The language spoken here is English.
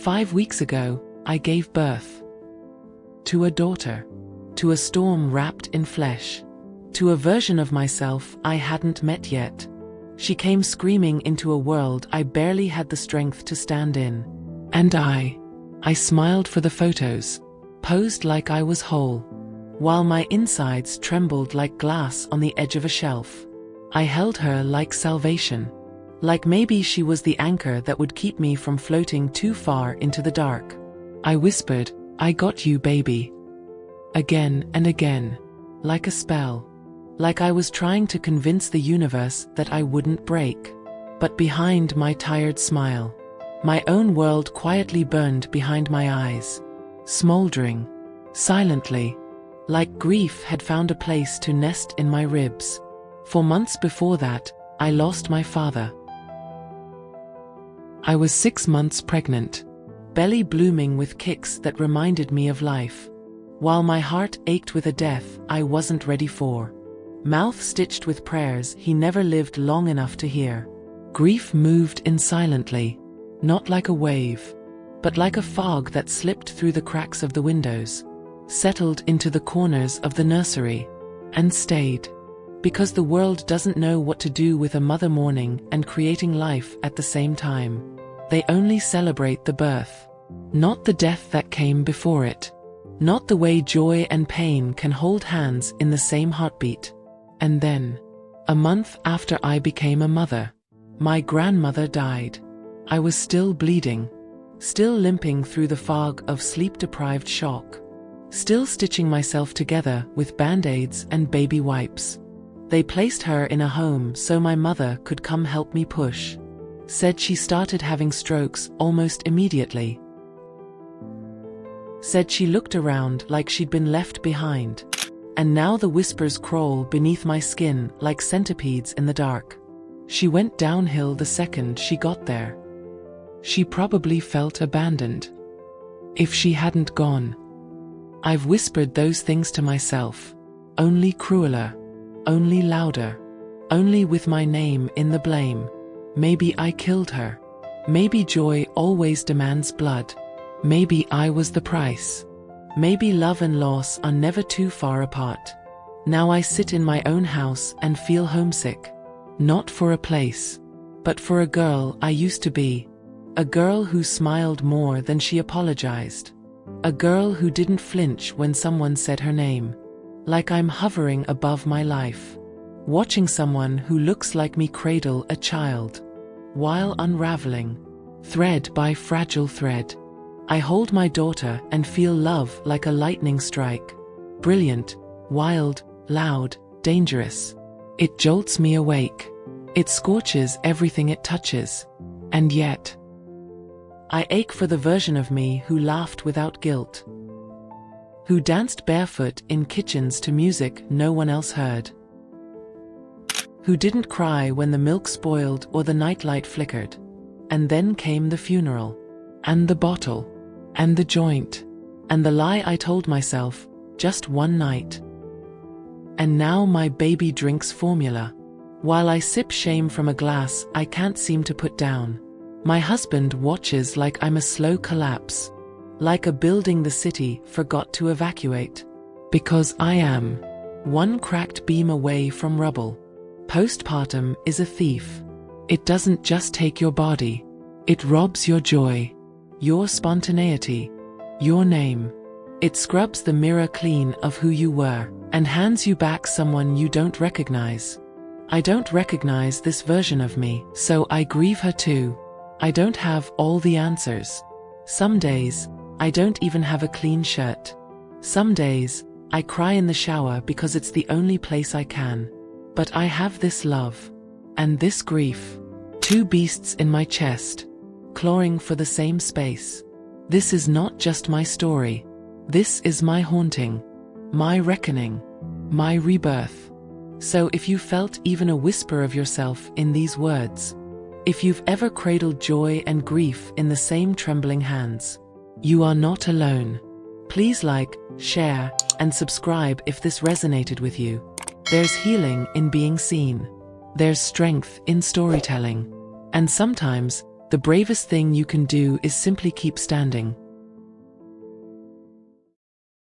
5 weeks ago, I gave birth to a daughter, to a storm wrapped in flesh, to a version of myself I hadn't met yet. She came screaming into a world I barely had the strength to stand in. And I smiled for the photos, posed like I was whole, while my insides trembled like glass on the edge of a shelf. I held her like salvation, like maybe she was the anchor that would keep me from floating too far into the dark. I whispered, "I got you, baby," again and again, like a spell, like I was trying to convince the universe that I wouldn't break. But behind my tired smile, my own world quietly burned behind my eyes, smoldering, silently, like grief had found a place to nest in my ribs. For months before that, I lost my father. I was 6 months pregnant, belly blooming with kicks that reminded me of life, while my heart ached with a death I wasn't ready for, mouth stitched with prayers he never lived long enough to hear. Grief moved in silently, not like a wave, but like a fog that slipped through the cracks of the windows, settled into the corners of the nursery, and stayed. Because the world doesn't know what to do with a mother mourning and creating life at the same time. They only celebrate the birth, not the death that came before it, not the way joy and pain can hold hands in the same heartbeat. And then, a month after I became a mother, my grandmother died. I was still bleeding, still limping through the fog of sleep-deprived shock, still stitching myself together with band-aids and baby wipes. They placed her in a home so my mother could come help me push. Said she started having strokes almost immediately. Said she looked around like she'd been left behind. And now the whispers crawl beneath my skin like centipedes in the dark. She went downhill the second she got there. She probably felt abandoned. If she hadn't gone. I've whispered those things to myself, only crueler, only louder, only with my name in the blame. Maybe I killed her. Maybe joy always demands blood. Maybe I was the price. Maybe love and loss are never too far apart. Now I sit in my own house and feel homesick. Not for a place, but for a girl I used to be. A girl who smiled more than she apologized. A girl who didn't flinch when someone said her name. Like I'm hovering above my life, watching someone who looks like me cradle a child, while unraveling, thread by fragile thread. I hold my daughter and feel love like a lightning strike. Brilliant, wild, loud, dangerous. It jolts me awake. It scorches everything it touches. And yet, I ache for the version of me who laughed without guilt, who danced barefoot in kitchens to music no one else heard, who didn't cry when the milk spoiled or the nightlight flickered. And then came the funeral, and the bottle, and the joint, and the lie I told myself, just one night. And now my baby drinks formula, while I sip shame from a glass I can't seem to put down. My husband watches like I'm a slow collapse, like a building the city forgot to evacuate. Because I am one cracked beam away from rubble. Postpartum is a thief. It doesn't just take your body. It robs your joy, your spontaneity, your name. It scrubs the mirror clean of who you were, and hands you back someone you don't recognize. I don't recognize this version of me, so I grieve her too. I don't have all the answers. Some days, I don't even have a clean shirt. Some days, I cry in the shower because it's the only place I can. But I have this love, and this grief. Two beasts in my chest, clawing for the same space. This is not just my story. This is my haunting, my reckoning, my rebirth. So if you felt even a whisper of yourself in these words, if you've ever cradled joy and grief in the same trembling hands, you are not alone. Please like, share, and subscribe if this resonated with you. There's healing in being seen. There's strength in storytelling. And sometimes, The bravest thing you can do is simply keep standing.